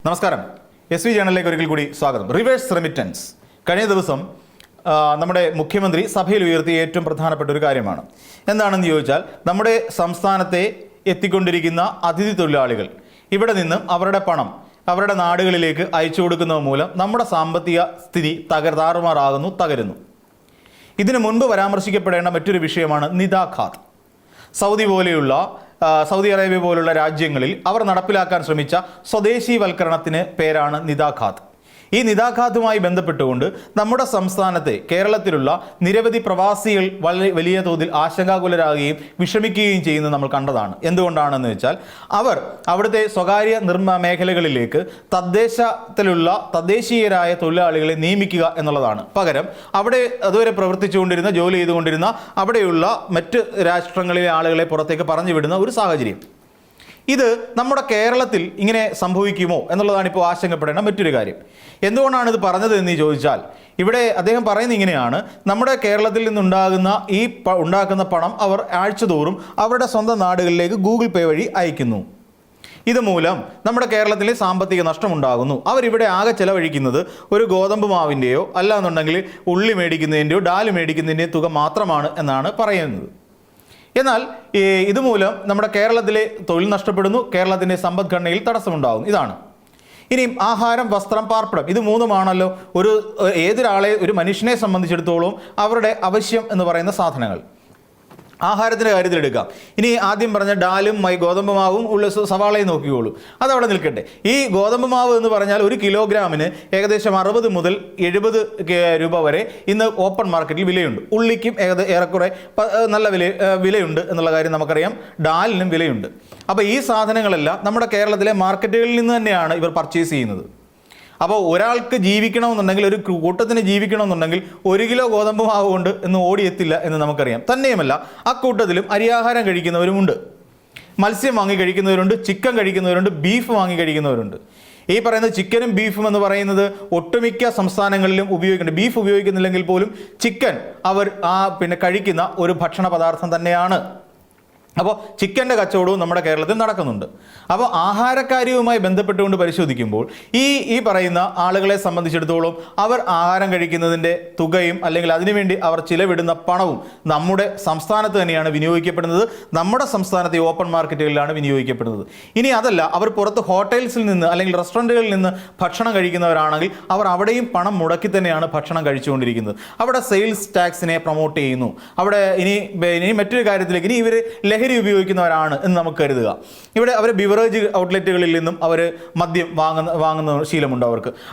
നമസ്കാരം. SV ചാനലിലേക്ക് ഒരിക്കൽ കൂടി സ്വാഗതം. റിവേഴ്സ് റെമിറ്റൻസ് കഴിഞ്ഞ ദിവസം നമ്മുടെ മുഖ്യമന്ത്രി സഭയിൽ ഉയർത്തിയ ഏറ്റവും പ്രധാനപ്പെട്ട ഒരു കാര്യമാണ്. എന്താണെന്ന് ചോദിച്ചാൽ, നമ്മുടെ സംസ്ഥാനത്തെ എത്തിക്കൊണ്ടിരിക്കുന്ന അതിഥി തൊഴിലാളികൾ ഇവിടെ നിന്ന് അവരുടെ പണം അവരുടെ നാടുകളിലേക്ക് അയച്ചു കൊടുക്കുന്നത് മൂലം നമ്മുടെ സാമ്പത്തിക സ്ഥിതി തകരുന്നു. ഇതിനു മുൻപ് പരാമർശിക്കപ്പെടേണ്ട മറ്റൊരു വിഷയമാണ് നിദാഖാത്ത്. സൗദി അറേബ്യ പോലുള്ള രാജ്യങ്ങളിൽ അവർ നടപ്പിലാക്കാൻ ശ്രമിച്ച സ്വദേശീവൽക്കരണത്തിന് പേരാണ് നിദാഖാത്ത്. ഈ നിദാഖാത്തുമായി ബന്ധപ്പെട്ടുകൊണ്ട് നമ്മുടെ സംസ്ഥാനത്തെ കേരളത്തിലുള്ള നിരവധി പ്രവാസികൾ വളരെ വലിയ തോതിൽ ആശങ്കാകുലരാകുകയും വിഷമിക്കുകയും ചെയ്യുന്നത് നമ്മൾ കണ്ടതാണ്. എന്തുകൊണ്ടാണെന്ന് വെച്ചാൽ, അവർ അവിടുത്തെ സ്വകാര്യ മേഖലകളിലേക്ക് തദ്ദേശീയരായ തൊഴിലാളികളെ നിയമിക്കുക എന്നുള്ളതാണ്. പകരം അവിടെ അതുവരെ പ്രവർത്തിച്ചുകൊണ്ടിരുന്ന ജോലി ചെയ്തുകൊണ്ടിരുന്ന അവിടെയുള്ള മറ്റ് രാഷ്ട്രങ്ങളിലെ ആളുകളെ പുറത്തേക്ക് പറഞ്ഞു വിടുന്ന ഒരു സാഹചര്യം. ഇത് നമ്മുടെ കേരളത്തിൽ ഇങ്ങനെ സംഭവിക്കുമോ എന്നുള്ളതാണ് ഇപ്പോൾ ആശങ്കപ്പെടേണ്ട മറ്റൊരു കാര്യം. എന്തുകൊണ്ടാണ് ഇത് പറഞ്ഞത് എന്ന് ചോദിച്ചാൽ, ഇവിടെ അദ്ദേഹം പറയുന്നത് ഇങ്ങനെയാണ്: നമ്മുടെ കേരളത്തിൽ ഉണ്ടാക്കുന്ന പണം അവർ ആഴ്ചതോറും അവരുടെ സ്വന്തം നാടുകളിലേക്ക് ഗൂഗിൾ പേ വഴി അയക്കുന്നു. ഇതുമൂലം നമ്മുടെ കേരളത്തിലെ സാമ്പത്തിക നഷ്ടമുണ്ടാകുന്നു. അവരിവിടെ ആകെ ചെലവഴിക്കുന്നത് ഒരു ഗോതമ്പ് മാവിൻ്റെയോ അല്ലാന്നുണ്ടെങ്കിൽ ഉള്ളി മേടിക്കുന്നതിൻ്റെയോ ഡാല് മേടിക്കുന്നതിൻ്റെയോ തുക മാത്രമാണ് എന്നാണ് പറയുന്നത്. എന്നാൽ ഇതുമൂലം നമ്മുടെ കേരളത്തിലെ തൊഴിൽ നഷ്ടപ്പെടുന്നു, കേരളത്തിൻ്റെ സമ്പദ്ഘടനയിൽ തടസ്സമുണ്ടാകുന്നു. ഇതാണ്. ഇനിയും ആഹാരം, വസ്ത്രം, പാർപ്പിടം, ഇത് മൂന്നുമാണല്ലോ ഒരു മനുഷ്യനെ സംബന്ധിച്ചിടത്തോളം അവരുടെ ആവശ്യം എന്ന് പറയുന്ന സാധനങ്ങൾ. ആഹാരത്തിൻ്റെ കാര്യത്തിൽ എടുക്കാം. ഇനി ആദ്യം പറഞ്ഞ ഡാലും ഗോതമ്പ് മാവും സവാളയും നോക്കിക്കോളൂ, അതവിടെ നിൽക്കട്ടെ. ഈ ഗോതമ്പ് മാവ് എന്ന് പറഞ്ഞാൽ 1 കിലോഗ്രാമിന് ഏകദേശം 60 മുതൽ 70 രൂപ വരെ ഇന്ന് ഓപ്പൺ മാർക്കറ്റിൽ വിലയുണ്ട്. ഉള്ളിക്കും ഏറെക്കുറെ നല്ല വിലയുണ്ട് എന്നുള്ള കാര്യം നമുക്കറിയാം. ഡാലിനും വിലയുണ്ട്. അപ്പോൾ ഈ സാധനങ്ങളെല്ലാം നമ്മുടെ കേരളത്തിലെ മാർക്കറ്റുകളിൽ നിന്ന് തന്നെയാണ് ഇവർ പർച്ചേസ് ചെയ്യുന്നത്. അപ്പോൾ ഒരാൾക്ക് ജീവിക്കണമെന്നുണ്ടെങ്കിൽ, ഒരു കൂട്ടത്തിന് ജീവിക്കണമെന്നുണ്ടെങ്കിൽ 1 കിലോ ഗോതമ്പ് മാവ് കൊണ്ട് എന്ന് ഓടിയെത്തില്ല എന്ന് നമുക്കറിയാം. തന്നെയുമല്ല, അക്കൂട്ടത്തിലും അരിയാഹാരം കഴിക്കുന്നവരുമുണ്ട്, മത്സ്യം വാങ്ങി കഴിക്കുന്നവരുണ്ട്, ചിക്കൻ കഴിക്കുന്നവരുണ്ട്, ബീഫ് വാങ്ങി കഴിക്കുന്നവരുണ്ട്. ഈ പറയുന്ന ചിക്കനും ബീഫും എന്ന് പറയുന്നത് ഒട്ടുമിക്ക സംസ്ഥാനങ്ങളിലും ഉപയോഗിക്കുന്നുണ്ട്. ബീഫ് ഉപയോഗിക്കുന്നില്ലെങ്കിൽ പോലും ചിക്കൻ അവർ കഴിക്കുന്ന ഒരു ഭക്ഷണ പദാർത്ഥം തന്നെയാണ്. അപ്പോൾ ചിക്കൻ്റെ കച്ചവടവും നമ്മുടെ കേരളത്തിൽ നടക്കുന്നുണ്ട്. അപ്പോൾ ആഹാരക്കാര്യവുമായി ബന്ധപ്പെട്ടുകൊണ്ട് പരിശോധിക്കുമ്പോൾ ഈ പറയുന്ന ആളുകളെ സംബന്ധിച്ചിടത്തോളം അവർ ആഹാരം കഴിക്കുന്നതിൻ്റെ തുകയും അല്ലെങ്കിൽ അതിനുവേണ്ടി അവർ ചിലവിടുന്ന പണവും നമ്മുടെ സംസ്ഥാനത്ത് തന്നെയാണ് വിനിയോഗിക്കപ്പെടുന്നത്. നമ്മുടെ സംസ്ഥാനത്തെ ഓപ്പൺ മാർക്കറ്റുകളിലാണ് വിനിയോഗിക്കപ്പെടുന്നത്. ഇനി അതല്ല, അവർ പുറത്ത് ഹോട്ടൽസിൽ നിന്ന് അല്ലെങ്കിൽ റെസ്റ്റോറൻറ്റുകളിൽ നിന്ന് ഭക്ഷണം കഴിക്കുന്നവരാണെങ്കിൽ അവർ അവിടെയും പണം മുടക്കി തന്നെയാണ് ഭക്ഷണം കഴിച്ചുകൊണ്ടിരിക്കുന്നത്. അവിടെ സെയിൽസ് ടാക്സിനെ പ്രൊമോട്ട് ചെയ്യുന്നു. അവിടെ ഇനി മറ്റൊരു കാര്യത്തിലേക്ക്, ഇനി ഇവർ ലഹരി ഉപയോഗിക്കുന്നവരാണ് എന്ന് നമുക്ക് കരുതുക. ഇവിടെ അവർ ബിവറേജ് ഔട്ട്ലെറ്റുകളിൽ നിന്നും അവർ മദ്യം വാങ്ങുന്ന ശീലമുണ്ട്.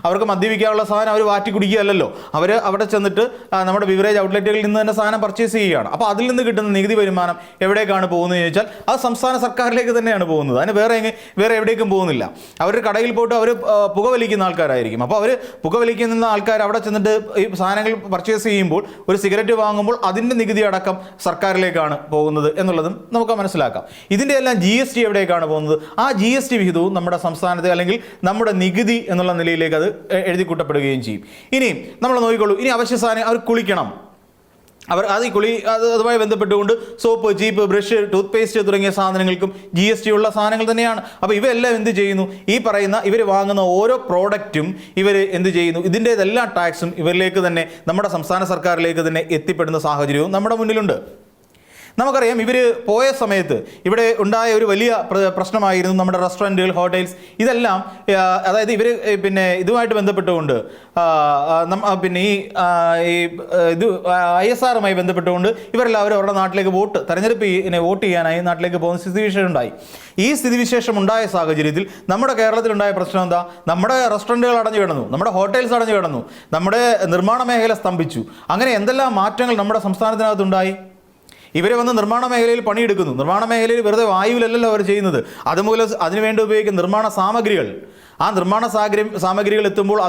അവർക്ക് മദ്യപിക്കാനുള്ള സാധനം അവർ വാറ്റി കുടിക്കുകയല്ലോ, അവർ അവിടെ ചെന്നിട്ട് നമ്മുടെ ബിവറേജ് ഔട്ട്ലെറ്റുകളിൽ നിന്ന് തന്നെ സാധനം പർച്ചേസ് ചെയ്യുകയാണ്. അപ്പോൾ അതിൽ നിന്ന് കിട്ടുന്ന നികുതി വരുമാനം എവിടേക്കാണ് പോകുന്നത് ചോദിച്ചാൽ അത് സംസ്ഥാന സർക്കാരിലേക്ക് തന്നെയാണ് പോകുന്നത്. അതിന് വേറെ എവിടേക്കും പോകുന്നില്ല. അവർ കടയിൽ പോയിട്ട് അവർ പുകവലിക്കുന്ന ആൾക്കാരായിരിക്കും. അപ്പോൾ അവർ പുകവലിക്കുന്ന ആൾക്കാർ അവിടെ ചെന്നിട്ട് ഈ സാധനങ്ങൾ പർച്ചേസ് ചെയ്യുമ്പോൾ, ഒരു സിഗരറ്റ് വാങ്ങുമ്പോൾ അതിൻ്റെ നികുതി അടക്കം സർക്കാരിലേക്കാണ് പോകുന്നത് എന്നുള്ളതും നമുക്ക് മനസ്സിലാക്കാം. ഇതിൻ്റെ എല്ലാം GST എവിടേക്കാണ് പോകുന്നത്? ആ GST വിഹിതവും നമ്മുടെ സംസ്ഥാനത്തെ അല്ലെങ്കിൽ നമ്മുടെ നികുതി എന്നുള്ള നിലയിലേക്ക് അത് എഴുതി കൂട്ടപ്പെടുകയും ചെയ്യും. ഇനിയും നമ്മൾ നോക്കിക്കോളൂ, ഇനി അവശ്യ സാധനം അവർ കുളിക്കണം. അതുമായി ബന്ധപ്പെട്ടുകൊണ്ട് സോപ്പ്, ചീപ്പ്, ബ്രഷ്, ടൂത്ത് പേസ്റ്റ് തുടങ്ങിയ സാധനങ്ങൾക്കും GST ഉള്ള സാധനങ്ങൾ തന്നെയാണ്. അപ്പോൾ ഇവയെല്ലാം എന്ത് ചെയ്യുന്നു? ഇവർ വാങ്ങുന്ന ഓരോ പ്രോഡക്റ്റും ഇവർ എന്ത് ചെയ്യുന്നു? ഇതിൻ്റെതെല്ലാം ടാക്സും ഇവരിലേക്ക് തന്നെ, നമ്മുടെ സംസ്ഥാന സർക്കാരിലേക്ക് തന്നെ എത്തിപ്പെടുന്ന സാഹചര്യവും നമ്മുടെ മുന്നിലുണ്ട്. നമുക്കറിയാം, ഇവർ പോയ സമയത്ത് ഇവിടെ ഉണ്ടായ ഒരു വലിയ പ്രശ്നമായിരുന്നു നമ്മുടെ റെസ്റ്റോറൻറ്റുകൾ, ഹോട്ടൽസ്, ഇതെല്ലാം. അതായത് ഇവർ ഇതുമായിട്ട് ബന്ധപ്പെട്ടുകൊണ്ട് ISRമായി ബന്ധപ്പെട്ടുകൊണ്ട് ഇവരെല്ലാവരും അവരുടെ നാട്ടിലേക്ക് വോട്ട് ചെയ്യാനായി നാട്ടിലേക്ക് പോകുന്ന സ്ഥിതിവിശേഷം ഉണ്ടായി. ഈ സ്ഥിതിവിശേഷം ഉണ്ടായ സാഹചര്യത്തിൽ നമ്മുടെ കേരളത്തിലുണ്ടായ പ്രശ്നം എന്താ? നമ്മുടെ റെസ്റ്റോറൻറ്റുകൾ അടഞ്ഞു കിടന്നു, നമ്മുടെ ഹോട്ടൽസ് അടഞ്ഞു കിടന്നു, നമ്മുടെ നിർമ്മാണ മേഖല സ്തംഭിച്ചു. അങ്ങനെ എന്തെല്ലാം മാറ്റങ്ങൾ നമ്മുടെ സംസ്ഥാനത്തിനകത്തുണ്ടായി? ഇവർ വന്ന് നിർമ്മാണ മേഖലയിൽ പണിയെടുക്കുന്നു. നിർമ്മാണ മേഖലയിൽ വെറുതെ വായുവിലല്ലല്ലോ അവർ ചെയ്യുന്നത്. അതുമൂലം അതിനുവേണ്ടി ഉപയോഗിക്കുന്ന നിർമ്മാണ സാമഗ്രികൾ, ആ നിർമ്മാണ സാമഗ്രികൾ എത്തുമ്പോൾ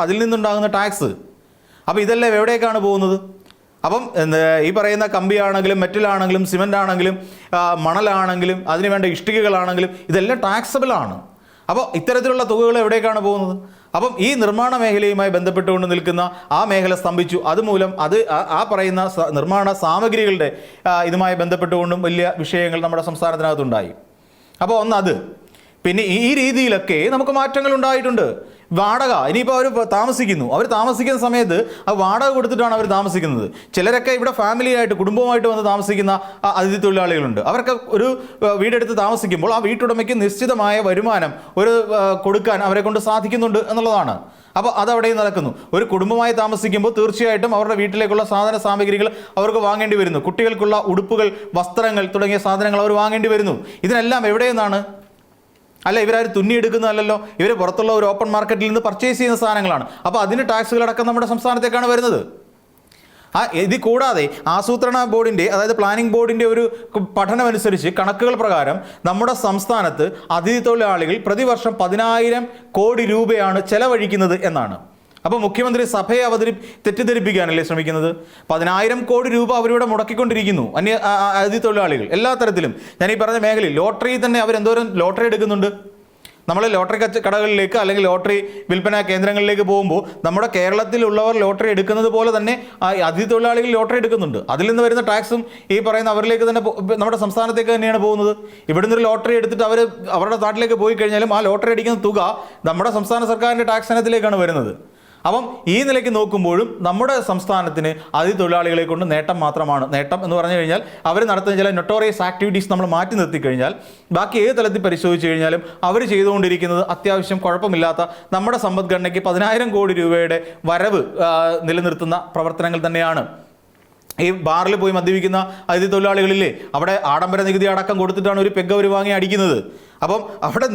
അതിൽ നിന്നുണ്ടാകുന്ന ടാക്സ്, അപ്പോൾ ഇതെല്ലാം എവിടേക്കാണ് പോകുന്നത്? അപ്പം ഈ പറയുന്ന കമ്പിയാണെങ്കിലും മെറ്റലാണെങ്കിലും സിമൻ്റ് ആണെങ്കിലും മണലാണെങ്കിലും അതിനുവേണ്ട ഇഷ്ടികകളാണെങ്കിലും ഇതെല്ലാം ടാക്സബിളാണ്. അപ്പോൾ ഇത്തരത്തിലുള്ള തുകകൾ എവിടേക്കാണ് പോകുന്നത്? അപ്പം ഈ നിർമ്മാണ മേഖലയുമായി ബന്ധപ്പെട്ടുകൊണ്ട് നിൽക്കുന്ന ആ മേഖല സ്തംഭിച്ചു. അതുമൂലം ആ പറയുന്ന നിർമ്മാണ സാമഗ്രികളുടെ ഇതുമായി ബന്ധപ്പെട്ടുകൊണ്ടും വലിയ വിഷയങ്ങൾ നമ്മുടെ സംസ്ഥാനത്തിനകത്തുണ്ടായി. അപ്പോൾ അത് പിന്നെ ഈ രീതിയിലൊക്കെ നമുക്ക് മാറ്റങ്ങൾ ഉണ്ടായിട്ടുണ്ട്. വാടക ഇനിയിപ്പോൾ അവർ താമസിക്കുന്ന സമയത്ത് ആ വാടക കൊടുത്തിട്ടാണ് അവർ താമസിക്കുന്നത്. ചിലരൊക്കെ ഇവിടെ ഫാമിലിയായിട്ട് കുടുംബവുമായിട്ട് വന്ന് താമസിക്കുന്ന അതിഥി തൊഴിലാളികളുണ്ട്. അവർക്ക് ഒരു വീടെടുത്ത് താമസിക്കുമ്പോൾ ആ വീട്ടുടമയ്ക്ക് നിശ്ചിതമായ വരുമാനം കൊടുക്കാൻ അവരെ കൊണ്ട് സാധിക്കുന്നുണ്ട് എന്നുള്ളതാണ്. അപ്പോൾ അതവിടെയും നടക്കുന്നു. ഒരു കുടുംബമായി താമസിക്കുമ്പോൾ തീർച്ചയായിട്ടും അവരുടെ വീട്ടിലേക്കുള്ള സാധന സാമഗ്രികൾ അവർക്ക് വാങ്ങേണ്ടി വരുന്നു. കുട്ടികൾക്കുള്ള ഉടുപ്പുകൾ, വസ്ത്രങ്ങൾ തുടങ്ങിയ സാധനങ്ങൾ അവർ വാങ്ങേണ്ടി വരുന്നു. ഇതിനെല്ലാം എവിടെ നിന്നാണ്? അല്ല, ഇവരാരും തുന്നിയെടുക്കുന്നതല്ലോ, ഇവർ പുറത്തുള്ള ഒരു ഓപ്പൺ മാർക്കറ്റിൽ നിന്ന് പർച്ചേസ് ചെയ്യുന്ന സാധനങ്ങളാണ്. അപ്പോൾ അതിന് ടാക്സുകളടക്കം നമ്മുടെ സംസ്ഥാനത്തേക്കാണ് വരുന്നത്. ഇത് കൂടാതെ ആസൂത്രണ ബോർഡിൻ്റെ, അതായത് പ്ലാനിംഗ് ബോർഡിൻ്റെ ഒരു പഠനമനുസരിച്ച്, കണക്കുകൾ പ്രകാരം നമ്മുടെ സംസ്ഥാനത്ത് അതിഥി തൊഴിലാളികൾ പ്രതിവർഷം 10,000 കോടി രൂപയാണ് ചെലവഴിക്കുന്നത് എന്നാണ്. അപ്പോൾ മുഖ്യമന്ത്രി സഭയെ തെറ്റിദ്ധരിപ്പിക്കാനല്ലേ ശ്രമിക്കുന്നത്? 10,000 കോടി രൂപ അവരിവിടെ മുടക്കിക്കൊണ്ടിരിക്കുന്നു അതിഥി തൊഴിലാളികൾ എല്ലാ തരത്തിലും. ഞാൻ ഈ പറഞ്ഞ മേഖലയിൽ ലോട്ടറി തന്നെ അവരെന്തോരം ലോട്ടറി എടുക്കുന്നുണ്ട്. നമ്മൾ ലോട്ടറി കടകളിലേക്ക് അല്ലെങ്കിൽ ലോട്ടറി വിൽപ്പന കേന്ദ്രങ്ങളിലേക്ക് പോകുമ്പോൾ നമ്മുടെ കേരളത്തിലുള്ളവർ ലോട്ടറി എടുക്കുന്നത് പോലെ തന്നെ അതിഥി തൊഴിലാളികൾ ലോട്ടറി എടുക്കുന്നുണ്ട്. അതിൽ നിന്ന് വരുന്ന ടാക്സും ഈ പറയുന്ന അവരിലേക്ക് തന്നെ നമ്മുടെ സംസ്ഥാനത്തേക്ക് തന്നെയാണ് പോകുന്നത്. ഇവിടുന്ന് ഒരു ലോട്ടറി എടുത്തിട്ട് അവരുടെ നാട്ടിലേക്ക് പോയി കഴിഞ്ഞാലും ആ ലോട്ടറി അടിക്കുന്ന തുക നമ്മുടെ സംസ്ഥാന സർക്കാരിൻ്റെ ടാക്സ് ഇനത്തിലേക്കാണ് വരുന്നത്. അപ്പം ഈ നിലയ്ക്ക് നോക്കുമ്പോഴും നമ്മുടെ സംസ്ഥാനത്തിന് അതിഥി തൊഴിലാളികളെ കൊണ്ട് നേട്ടം മാത്രമാണ്. നേട്ടം എന്ന് പറഞ്ഞു കഴിഞ്ഞാൽ അവർ നടത്തുന്ന ചില നൊട്ടോറിയസ് ആക്ടിവിറ്റീസ് നമ്മൾ മാറ്റി നിർത്തി കഴിഞ്ഞാൽ ബാക്കി ഏത് തലത്തിൽ പരിശോധിച്ച് കഴിഞ്ഞാലും അവർ ചെയ്തുകൊണ്ടിരിക്കുന്നത് അത്യാവശ്യം കുഴപ്പമില്ലാത്ത നമ്മുടെ സമ്പദ്ഘടനയ്ക്ക് 10,000 കോടി രൂപയുടെ വരവ് നിലനിർത്തുന്ന പ്രവർത്തനങ്ങൾ തന്നെയാണ്. ഈ ബാറിൽ പോയി മദ്യപിക്കുന്ന അതിഥി തൊഴിലാളികളില്ലേ, അവിടെ ആഡംബര നികുതി അടക്കം കൊടുത്തിട്ടാണ് ഒരു പെഗ് അവർ വാങ്ങി അടിക്കുന്നത്. അപ്പം അവിടെ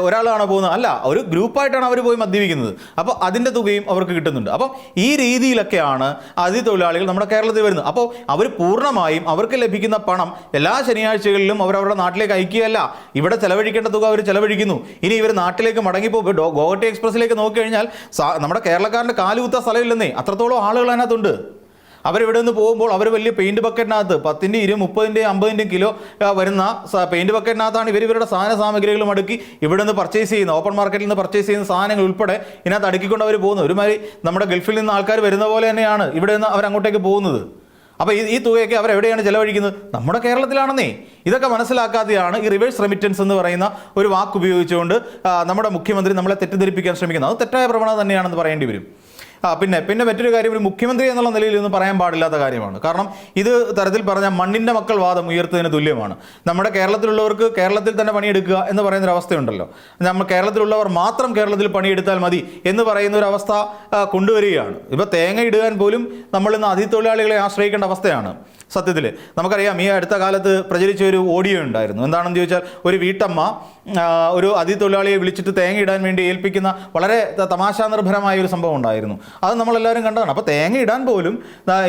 ഒരാളാണ് പോകുന്നത്, അല്ല, ഒരു ഗ്രൂപ്പായിട്ടാണ് അവർ പോയി മദ്യപിക്കുന്നത്. അപ്പോൾ അതിൻ്റെ തുകയും അവർക്ക് കിട്ടുന്നുണ്ട്. അപ്പം ഈ രീതിയിലൊക്കെയാണ് അതിഥി തൊഴിലാളികൾ നമ്മുടെ കേരളത്തിൽ വരുന്നത്. അപ്പോൾ അവർ പൂർണ്ണമായും അവർക്ക് ലഭിക്കുന്ന പണം എല്ലാ ശനിയാഴ്ചകളിലും അവരവരുടെ നാട്ടിലേക്ക് അയക്കുകയല്ല, ഇവിടെ ചെലവഴിക്കേണ്ട തുക അവർ ചെലവഴിക്കുന്നു. ഇനി ഇവർ നാട്ടിലേക്ക് മടങ്ങിപ്പോൾ ഗോവട്ടി എക്സ്പ്രസ്സിലേക്ക് നോക്കിക്കഴിഞ്ഞാൽ നമ്മുടെ കേരളക്കാരൻ്റെ കാലുകുത്ത സ്ഥലമില്ലെന്നേ, അത്രത്തോളം ആളുകൾ അതിനകത്തുണ്ട്. അവരിവിടെ നിന്ന് പോകുമ്പോൾ അവർ വലിയ പെയിൻറ്റ് ബക്കറ്റിനകത്ത് 10, 20, 30, 50 കിലോ വരുന്ന പെയിൻറ്റ് ബക്കറ്റിനകത്താണ് ഇവരുടെ സാധന സാമഗ്രികളും അടുക്കി ഇവിടെ നിന്ന് പർച്ചേസ് ചെയ്യുന്ന, ഓപ്പൺ മാർക്കറ്റിൽ നിന്ന് പർച്ചേസ് ചെയ്യുന്ന സാധനങ്ങൾ ഉൾപ്പെടെ ഇതിനകത്ത് അടുക്കിക്കൊണ്ട് അവർ പോകുന്നത്. ഒരുമാതിരി നമ്മുടെ ഗൾഫിൽ നിന്ന് ആൾക്കാർ വരുന്ന പോലെ തന്നെയാണ് ഇവിടെ നിന്ന് അവരങ്ങോട്ടേക്ക് പോകുന്നത്. അപ്പോൾ ഈ തുകയൊക്കെ അവരെവിടെയാണ് ചെലവഴിക്കുന്നത്? നമ്മുടെ കേരളത്തിലാണെന്നേ. ഇതൊക്കെ മനസ്സിലാക്കാതെയാണ് ഈ റിവേഴ്സ് റെമിറ്റൻസ് എന്ന് പറയുന്ന ഒരു വാക്ക് ഉപയോഗിച്ചുകൊണ്ട് നമ്മുടെ മുഖ്യമന്ത്രി നമ്മളെ തെറ്റിദ്ധരിപ്പിക്കാൻ ശ്രമിക്കുന്നത്. അത് തെറ്റായ പ്രവണത തന്നെയാണെന്ന് പറയേണ്ടി വരും. പിന്നെ മറ്റൊരു കാര്യം, ഒരു മുഖ്യമന്ത്രി എന്നുള്ള നിലയിൽ ഒന്നും പറയാൻ പാടില്ലാത്ത കാര്യമാണ്. കാരണം ഇത് തരത്തിൽ പറഞ്ഞാൽ മണ്ണിൻ്റെ മക്കൾ വാദം ഉയർത്തുന്നതിന് തുല്യമാണ്. നമ്മുടെ കേരളത്തിലുള്ളവർക്ക് കേരളത്തിൽ തന്നെ പണിയെടുക്കുക എന്ന് പറയുന്നൊരു അവസ്ഥയുണ്ടല്ലോ. നമ്മൾ കേരളത്തിലുള്ളവർ മാത്രം കേരളത്തിൽ പണിയെടുത്താൽ മതി എന്ന് പറയുന്ന ഒരു അവസ്ഥ കൊണ്ടുവരികയാണ്. ഇപ്പോൾ തേങ്ങ ഇടുവാൻ പോലും നമ്മളിന്ന് അതിഥി തൊഴിലാളികളെ ആശ്രയിക്കേണ്ട അവസ്ഥയാണ്. സത്യത്തിൽ നമുക്കറിയാം, ഈ അടുത്ത കാലത്ത് പ്രചരിച്ച ഒരു ഓഡിയോ ഉണ്ടായിരുന്നു. എന്താണെന്ന് ചോദിച്ചാൽ, ഒരു വീട്ടമ്മ ഒരു അതിഥി തൊഴിലാളിയെ വിളിച്ചിട്ട് തേങ്ങ ഇടാൻ വേണ്ടി ഏൽപ്പിക്കുന്ന വളരെ തമാശാനിർഭരമായ ഒരു സംഭവം ഉണ്ടായിരുന്നു. അത് നമ്മളെല്ലാവരും കണ്ടതാണ്. അപ്പോൾ തേങ്ങ ഇടാൻ പോലും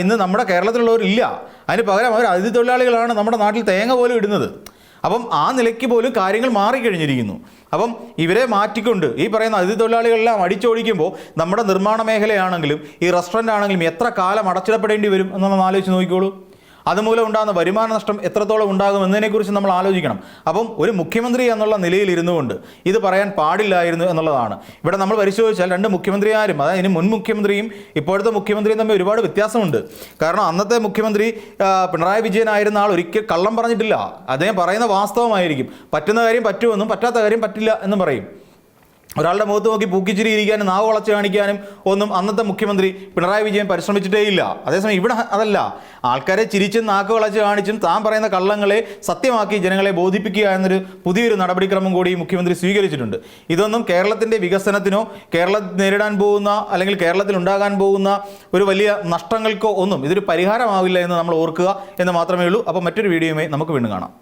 ഇന്ന് നമ്മുടെ കേരളത്തിലുള്ളവരില്ല. അതിന് പകരം അവർ അതിഥി തൊഴിലാളികളാണ് നമ്മുടെ നാട്ടിൽ തേങ്ങ പോലും ഇടുന്നത്. അപ്പം ആ നിലയ്ക്ക് പോലും കാര്യങ്ങൾ മാറിക്കഴിഞ്ഞിരിക്കുന്നു. അപ്പം ഇവരെ മാറ്റിക്കൊണ്ട് ഈ പറയുന്ന അതിഥി തൊഴിലാളികളെല്ലാം അടിച്ചോടിക്കുമ്പോൾ നമ്മുടെ നിർമ്മാണ മേഖലയാണെങ്കിലും ഈ റെസ്റ്റോറൻ്റ് ആണെങ്കിലും എത്ര കാലം അടച്ചിടപ്പെടേണ്ടി വരും എന്നൊന്ന് ആലോചിച്ച് നോക്കിക്കോളൂ. അതുമൂലം ഉണ്ടാകുന്ന വരുമാന നഷ്ടം എത്രത്തോളം ഉണ്ടാകും എന്നതിനെക്കുറിച്ച് നമ്മൾ ആലോചിക്കണം. അപ്പം ഒരു മുഖ്യമന്ത്രി എന്നുള്ള നിലയിൽ ഇരുന്നു കൊണ്ട് ഇത് പറയാൻ പാടില്ലായിരുന്നു എന്നുള്ളതാണ്. ഇവിടെ നമ്മൾ പരിശോധിച്ചാൽ രണ്ട് മുഖ്യമന്ത്രിമാരും, അതായത് ഇനി മുൻ മുഖ്യമന്ത്രിയും ഇപ്പോഴത്തെ മുഖ്യമന്ത്രിയും തമ്മിൽ ഒരുപാട് വ്യത്യാസമുണ്ട്. കാരണം അന്നത്തെ മുഖ്യമന്ത്രി പിണറായി വിജയൻ ആയിരുന്ന ആൾ ഒരിക്കൽ കള്ളം പറഞ്ഞിട്ടില്ല. അദ്ദേഹം പറയുന്ന വാസ്തവമായിരിക്കും. പറ്റുന്ന കാര്യം പറ്റുമെന്നും പറ്റാത്ത കാര്യം പറ്റില്ല എന്നും പറയും. ഒരാളുടെ മുഖത്ത് നോക്കി പൂക്കിച്ചിരി ഇരിക്കാനും നാവ് വളച്ച് കാണിക്കാനും ഒന്നും അന്നത്തെ മുഖ്യമന്ത്രി പിണറായി വിജയൻ പരിശ്രമിച്ചിട്ടേ ഇല്ല. അതേസമയം ഇവിടെ അതല്ല, ആൾക്കാരെ ചിരിച്ചും നാക്ക് വളച്ച് കാണിച്ചും താൻ പറയുന്ന കള്ളങ്ങളെ സത്യമാക്കി ജനങ്ങളെ ബോധിപ്പിക്കുക എന്നൊരു പുതിയൊരു നടപടിക്രമം കൂടി മുഖ്യമന്ത്രി സ്വീകരിച്ചിട്ടുണ്ട്. ഇതൊന്നും കേരളത്തിൻ്റെ വികസനത്തിനോ കേരളം നേരിടാൻ പോകുന്ന അല്ലെങ്കിൽ കേരളത്തിൽ ഉണ്ടാകാൻ പോകുന്ന ഒരു വലിയ നഷ്ടങ്ങൾക്കോ ഒന്നും ഇതൊരു പരിഹാരമാവില്ല എന്ന് നമ്മൾ ഓർക്കുക എന്ന് മാത്രമേ ഉള്ളൂ. അപ്പോൾ മറ്റൊരു വീഡിയോയുമായി നമുക്ക് വീണ്ടും കാണാം.